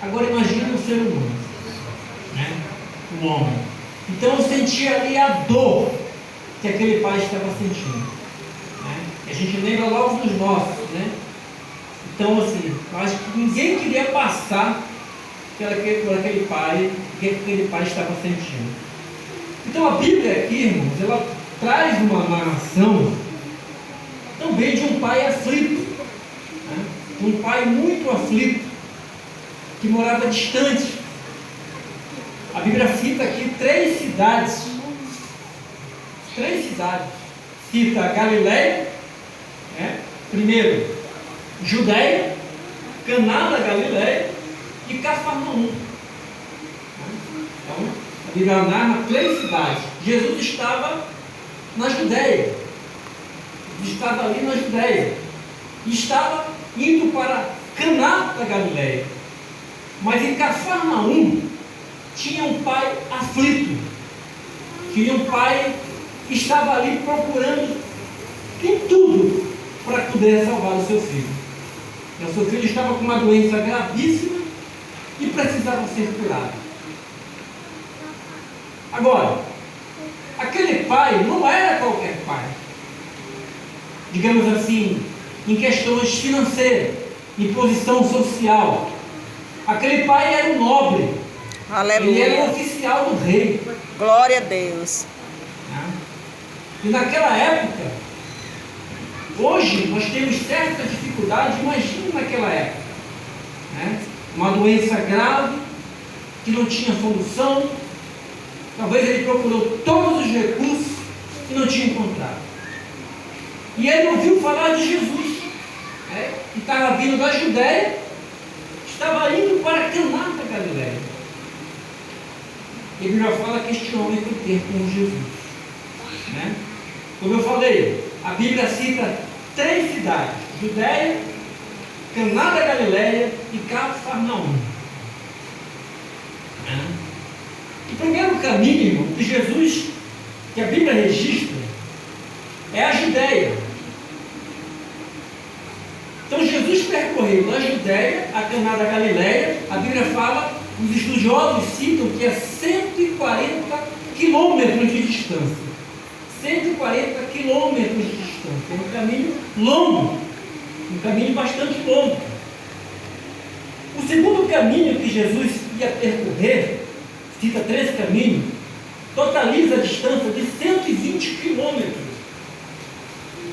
Agora imagine o ser humano, né? O homem. Então eu senti ali a dor que aquele pai estava sentindo, né? E a gente lembra logo dos nossos, né? Então assim, eu acho que ninguém queria por aquele pai, o que aquele pai estava sentindo. Então a Bíblia aqui, irmãos, ela traz uma narração também de um pai aflito, né? Um pai muito aflito, que morava distante. A Bíblia cita aqui três cidades. Cita Galileia, né? Primeiro, Judeia, Caná da Galileia e Cafarnaum. Então, a Bíblia narra três cidades. Jesus estava na Judeia. Estava ali na Judeia. E estava indo para Caná da Galileia. Mas em Cafarnaum tinha um pai aflito. Tinha um pai que estava ali procurando em tudo para poder salvar o seu filho. E o seu filho estava com uma doença gravíssima e precisava ser curado. Agora, aquele pai não era qualquer pai. Digamos assim, em questões financeiras, em posição social. Aquele pai era um nobre. Aleluia. Ele era um oficial do rei. Glória a Deus. E naquela época, hoje nós temos certa dificuldade, imagine naquela época, né? Uma doença grave, que não tinha solução. Talvez ele procurou todos os recursos e não tinha encontrado. E ele ouviu falar de Jesus, né? Que estava vindo da Judéia, estava indo para Caná da Galileia. E a Bíblia fala que este homem foi ter com Jesus, né? Como eu falei, a Bíblia cita três cidades: Judéia, Caná da Galileia e Cafarnaum. O primeiro caminho, irmão, de Jesus, que a Bíblia registra, é a Judéia. Então Jesus percorreu da Judéia a Caná da Galileia. A Bíblia fala, os estudiosos citam que é 140 quilômetros de distância. 140 quilômetros de distância. É um caminho longo, um caminho bastante longo. O segundo caminho que Jesus ia percorrer, cita três caminhos, totaliza a distância de 120 quilômetros,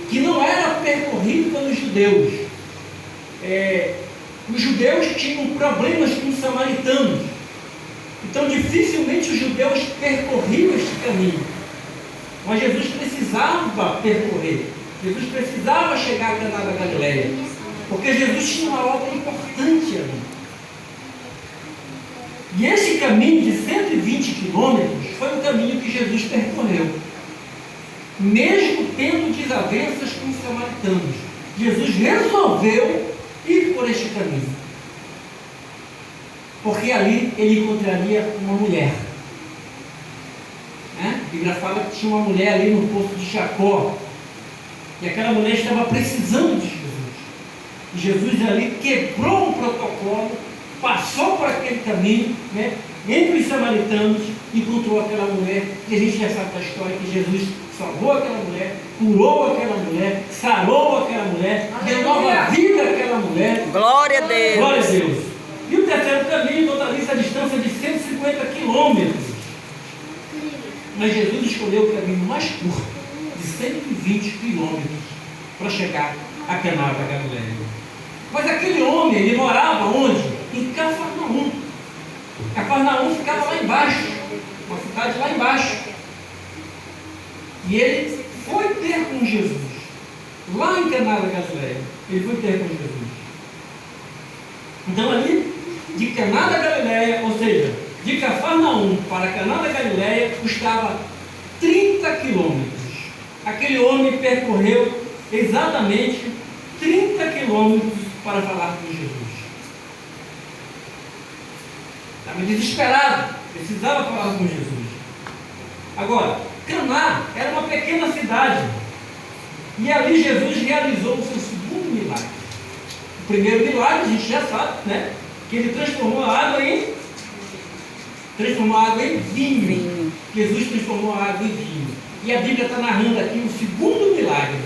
que não era percorrido pelos judeus. Os judeus tinham problemas com os samaritanos, então dificilmente os judeus percorriam este caminho. Mas Jesus precisava percorrer, Jesus precisava chegar a Caná da Galileia, porque Jesus tinha uma obra importante ali. E esse caminho de 120 quilômetros foi o caminho que Jesus percorreu, mesmo tendo desavenças com os samaritanos. Jesus resolveu ir por este caminho, porque ali ele encontraria uma mulher. A Bíblia fala que tinha uma mulher ali no poço de Jacó, e aquela mulher estava precisando de Jesus. E Jesus ali quebrou um protocolo, passou por aquele caminho, né, entre os samaritanos, encontrou aquela mulher, e a gente já sabe da história que Jesus salvou aquela mulher, curou aquela mulher, sarou aquela mulher, deu nova vida àquela mulher. Glória a Deus. Glória a Deus. E o terceiro caminho totaliza a distância de 150 quilômetros. Mas Jesus escolheu o caminho mais curto, de 120 quilômetros, para chegar a Caná da Galileia. Mas aquele homem, ele morava onde? Em Cafarnaum. Cafarnaum ficava lá embaixo, uma cidade lá embaixo. E ele foi ter com Jesus, lá em Caná da Galileia. Ele foi ter com Jesus. Então ali, de Caná da Galileia, ou seja, de Cafarnaum para Caná da Galileia, custava 30 quilômetros. Aquele homem percorreu exatamente 30 quilômetros para falar com Jesus. Estava desesperado, precisava falar com Jesus. Agora, Caná era uma pequena cidade, e ali Jesus realizou o seu segundo milagre. O primeiro milagre, a gente já sabe, né? Que ele transformou a água em vinho. Vinho. Jesus transformou a água em vinho. E a Bíblia está narrando aqui o segundo milagre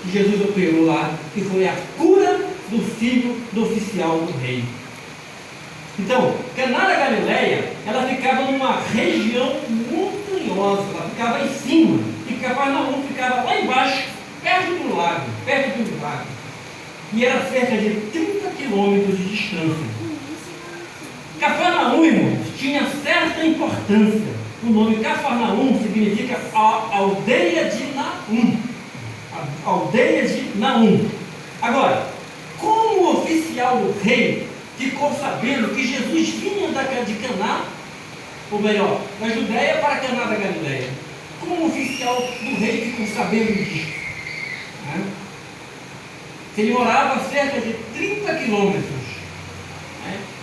que Jesus operou lá, que foi a cura do filho do oficial do rei. Então, Caná da Galileia, ela ficava numa região montanhosa, ela ficava em cima, e Cafarnaum ficava lá embaixo, perto do lago. E era cerca de 30 quilômetros de distância. Cafarnaum, irmãos, tinha certa importância. O nome Cafarnaum significa aldeia de Naum. Aldeia de Naum. Agora, como o oficial do rei ficou sabendo que Jesus vinha de Caná, ou melhor, da Judéia para Caná da Galileia? Como o oficial do rei ficou sabendo disso? Ele morava a cerca de 30 quilômetros.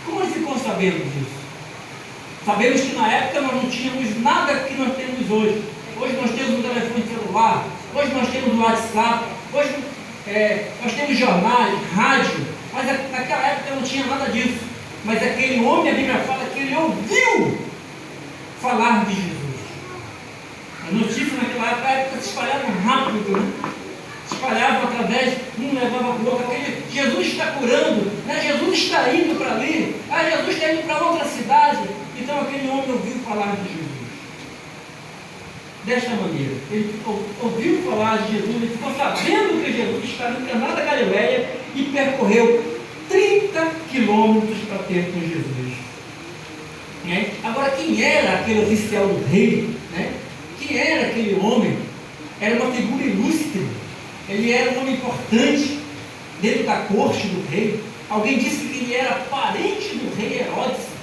Como ele ficou sabendo disso? Sabemos que na época nós não tínhamos nada que nós temos hoje. Hoje nós temos um telefone celular, hoje nós temos o WhatsApp, hoje nós temos jornais, rádio, mas naquela época não tinha nada disso. Mas aquele homem, a Bíblia fala que ele ouviu falar de Jesus. As notícias naquela época se espalhavam rápido, né? Se espalhavam através, um levava para o outro, aquele Jesus está curando, né? Jesus está indo para ali, Jesus está indo para outra cidade. Então aquele homem ouviu falar de Jesus. Desta maneira, ele ouviu falar de Jesus, ele ficou sabendo que Jesus estava em Caná da Galileia e percorreu 30 quilômetros para ter com Jesus. Agora, quem era aquele oficial do rei? Quem era aquele homem? Era uma figura ilustre. Ele era um homem importante dentro da corte do rei. Alguém disse que ele era parente do rei Herodes.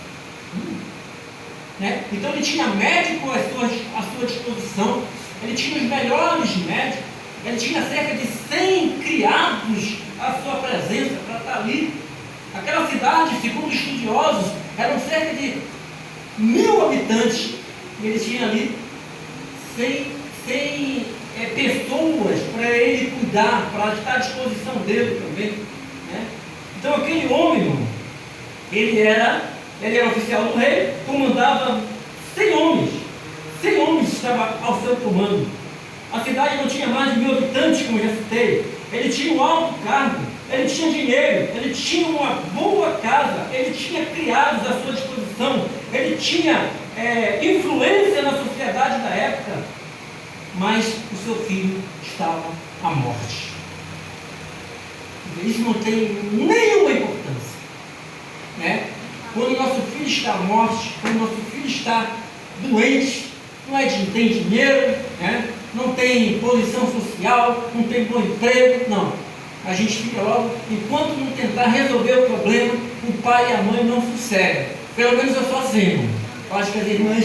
Então ele tinha médico à sua disposição, ele tinha os melhores médicos, ele tinha cerca de 100 criados à sua presença para estar ali. Aquela cidade, segundo estudiosos, eram cerca de 1000 habitantes, e ele tinha ali 100 pessoas para ele cuidar, para estar à disposição dele também. Então aquele homem, irmão, ele era oficial do rei, comandava 100 homens. 100 homens estavam ao seu comando. A cidade não tinha mais de 1000 habitantes, como eu já citei. Ele tinha um alto cargo, ele tinha dinheiro, ele tinha uma boa casa, ele tinha criados à sua disposição, ele tinha influência na sociedade da época, mas o seu filho estava à morte. Isso não tem nenhuma importância. Quando nosso filho está à morte, quando nosso filho está doente, não tem dinheiro, não tem posição social, não tem bom emprego, não. A gente fica logo, enquanto não tentar resolver o problema, o pai e a mãe não sossegam. Pelo menos eu sou assim. Eu acho que as irmãs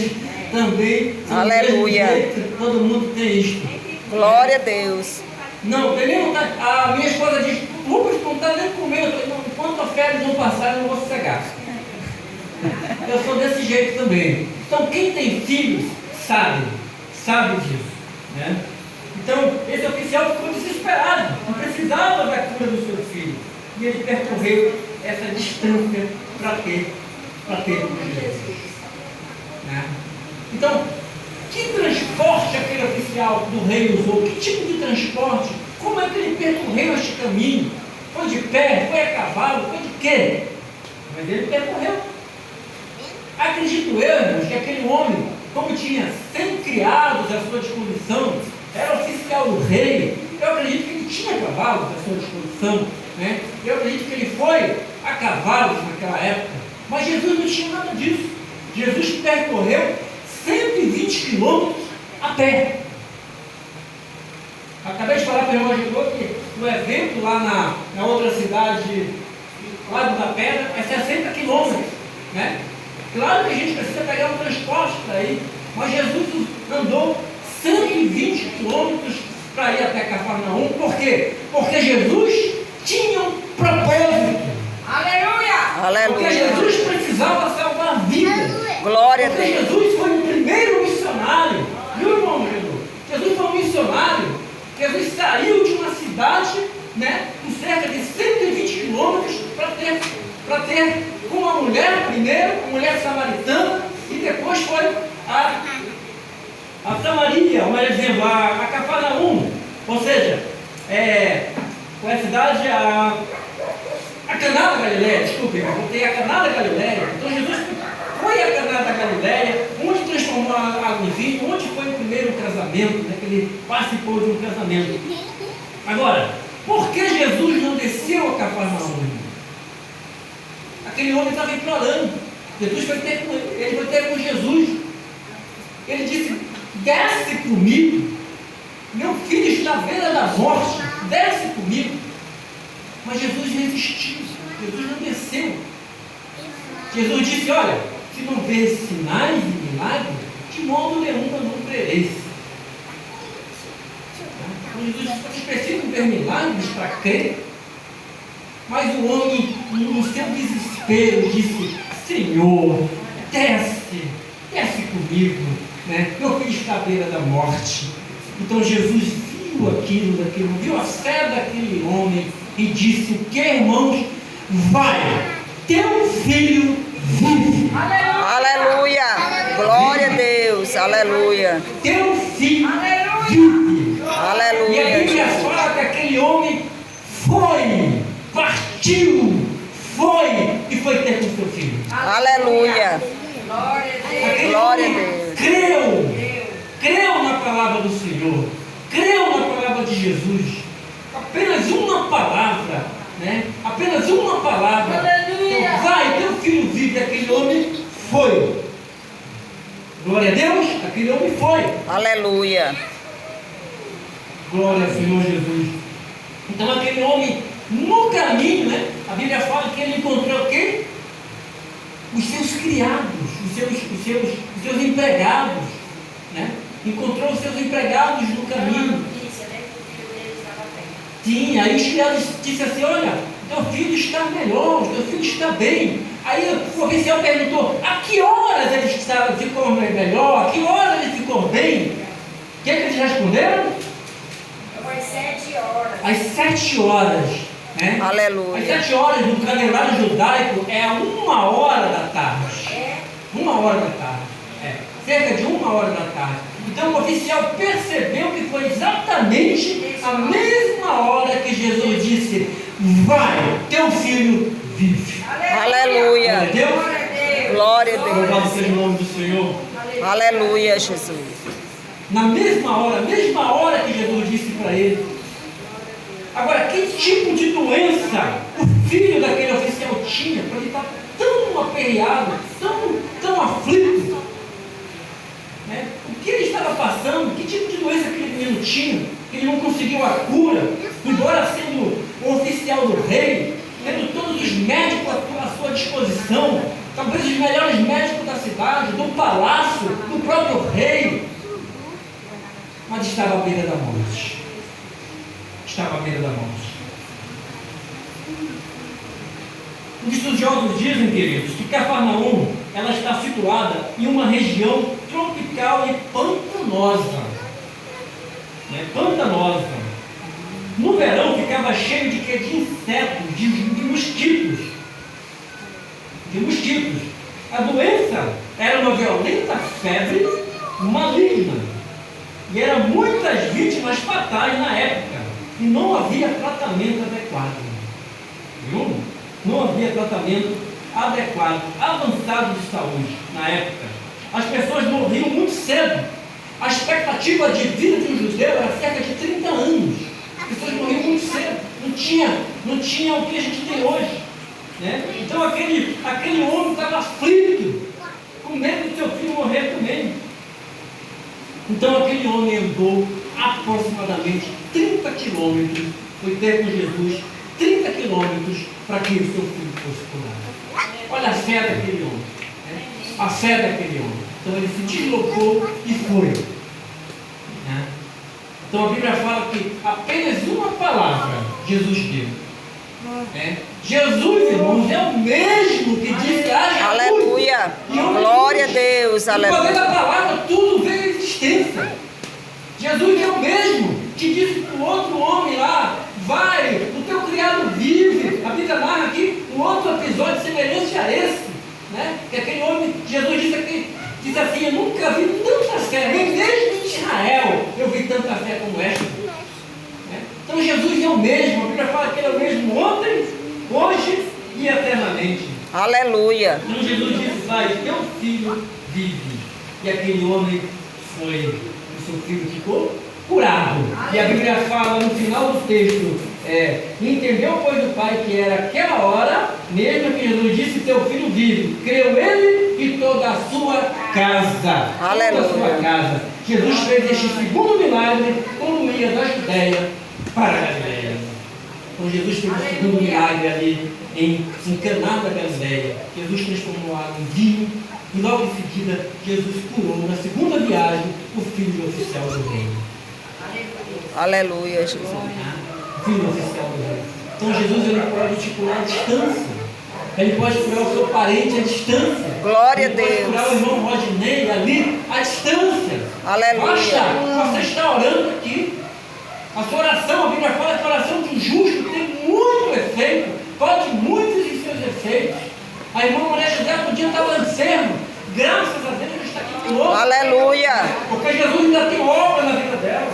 também. Aleluia. Todo mundo tem isto. Glória a Deus. Não, a minha esposa diz, Lucas, não está nem comendo. Enquanto a febre não passar, eu não vou sossegar. Eu sou desse jeito também. Então quem tem filhos sabe disso. Então esse oficial ficou desesperado, não precisava da cura do seu filho. E ele percorreu essa distância para ter com Jesus. Então, que transporte aquele oficial do rei usou? Que tipo de transporte? Como é que ele percorreu este caminho? Foi de pé? Foi a cavalo? Foi de quê? Mas ele percorreu. Acredito eu, irmãos, que aquele homem, como tinha 100 criados à sua disposição, era oficial do rei. Eu acredito que ele tinha cavalos à sua disposição. Eu acredito que ele foi a cavalos naquela época. Mas Jesus não tinha nada disso. Jesus percorreu 120 quilômetros a pé. Acabei de falar para o irmão Judô que o evento lá na outra cidade, Lago da Pedra, é 60 quilômetros. Claro que a gente precisa pegar um transporte para ir, mas Jesus andou 120 quilômetros para ir até Cafarnaum. Por quê? Porque Jesus tinha um propósito. Aleluia! Porque Jesus precisava salvar vidas. Glória a Porque Deus. Jesus foi o primeiro missionário. Viu, irmão Jesus? Jesus foi um missionário. Jesus saiu de uma cidade, com cerca de 120 quilômetros para ter com uma mulher primeiro, a mulher samaritana, e depois foi a Samaria, ou melhor dizendo, a Cafarnaum, ou seja, qual é a cidade? A Caná da Galileia, desculpe, eu botei a Caná da Galileia. Então Jesus foi a Caná da Galileia, onde transformou a água em vinho, onde foi o primeiro casamento, né, que ele participou de um casamento. Agora, por que Jesus não desceu a Cafarnaum? Aquele homem estava implorando. Jesus foi ter com ele, foi ter com Jesus. Ele disse: desce comigo, meu filho está à beira da morte, desce comigo. Mas Jesus resistiu, Jesus não desceu. Jesus disse: olha, se não ver sinais e milagres, de modo nenhum eu não crereis. Então Jesus disse: vocês precisam ver milagres para crer? Mas o homem, no seu desespero, disse: Senhor, desce comigo, né? Meu filho está à beira da morte. Então Jesus viu a fé daquele homem e disse: o que, irmãos? Vai, teu filho vive. Aleluia. Glória a Deus. Aleluia. Teu filho vive. Aleluia. E a Bíblia fala que aquele homem partiu, e foi ter com seu filho. Aleluia. Aquele Glória a homem Deus. creu na palavra do Senhor, creu na palavra de Jesus. Apenas uma palavra, né? Apenas uma palavra. Então, vai, teu filho vive. Aquele homem foi. Glória a Deus, aquele homem foi. Aleluia. Glória ao Senhor Jesus. Então aquele homem, no caminho, né? A Bíblia fala que ele encontrou o quê? Os seus criados, os seus empregados, né? Encontrou os seus empregados no caminho. Sim, aí os criados disseram assim: olha, teu filho está melhor, teu filho está bem. Aí o oficial perguntou: a que horas ele ficou melhor? A que horas ele ficou bem? O que eles responderam? Às 7 horas. Às 7 horas. Né? Aleluia. Às 7 horas no calendário judaico é 1h da tarde. 1h da tarde. Cerca de 1h da tarde. Então o oficial percebeu que foi exatamente a mesma hora que Jesus disse: vai, teu filho vive. Aleluia. Glória a Deus. Glória a Louvado Deus. seja o nome do Senhor. Aleluia, Jesus. Na mesma hora que Jesus disse para ele. Agora, que tipo de doença o filho daquele oficial tinha para ele estar tão aperreado, tão aflito? Né? O que ele estava passando? Que tipo de doença aquele menino tinha? Que ele não conseguiu a cura, embora sendo o oficial do rei, tendo todos os médicos à sua disposição, talvez os melhores médicos da cidade, do palácio, do próprio rei, mas estava à beira da morte. Estava à beira da morte. Os estudiosos dizem, queridos, que Cafarnaum ela está situada em uma região tropical e pantanosa. Pantanosa. No verão ficava cheio de insetos, de mosquitos. De mosquitos. A doença era uma violenta febre maligna. E eram muitas vítimas fatais na época. E não havia tratamento adequado. Viu? Não havia tratamento adequado, avançado de saúde na época. As pessoas morriam muito cedo. A expectativa de vida de um judeu era cerca de 30 anos. As pessoas morriam muito cedo. Não tinha o que a gente tem hoje. Né? Então aquele homem estava aflito, com medo do seu filho morrer também. Então aquele homem andou aproximadamente 30 quilômetros, foi ter com Jesus 30 quilômetros para que o seu filho fosse curado. Olha a fé daquele homem. Né? A fé daquele homem. Então ele se deslocou e foi. Né? Então a Bíblia fala que apenas uma palavra Jesus deu. Jesus, irmãos, é o mesmo que disse: aleluia. Glória a Deus. E por Aleluia. da palavra tudo veio à existência. Jesus é o mesmo que disse para o outro homem lá: vai, o teu criado vive. A Bíblia narra aqui: um outro episódio semelhante a esse, né? Que aquele homem, Jesus disse assim, eu nunca vi tanta fé, nem mesmo em Israel eu vi tanta fé como esta. Né? Então Jesus é o mesmo, a Bíblia fala que ele é o mesmo ontem, hoje e eternamente. Aleluia. Então Jesus disse, pai, teu filho vive. E aquele homem foi, o seu filho ficou curado. E a Bíblia fala no final do texto, entendeu, pois, do pai que era aquela hora, mesmo que Jesus disse, teu filho vive. Creu ele e toda a sua casa. Aleluia. Toda a sua casa. Jesus fez este segundo milagre quando ia da Judéia para a Galileia. Então Jesus fez o segundo milagre ali em Caná da Galileia. Jesus transformou a água em vinho e logo em seguida Jesus curou na segunda viagem o filho do oficial do reino. Aleluia, Jesus. O filho do oficial do reino. Então Jesus ele pode te curar à distância. Ele pode curar o seu parente à distância. Glória a Ele pode Deus. curar o irmão Rodinei ali à distância. Aleluia. Basta você está orando aqui. A sua oração, a Bíblia fala que a oração de um justo tem muito efeito, pode muitos de seus efeitos. A irmã Maria José podia estar enferma, graças a Deus ela está aqui conosco. Aleluia. Porque Jesus ainda tem obra na vida dela.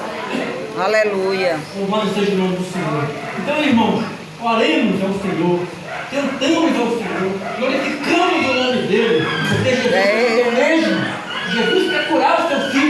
Aleluia. Louvado seja o nome do Senhor. Então, irmãos, oremos ao Senhor, cantamos ao Senhor, glorificamos o nome dele, porque Jesus é o mesmo. Jesus quer curar o seu filho.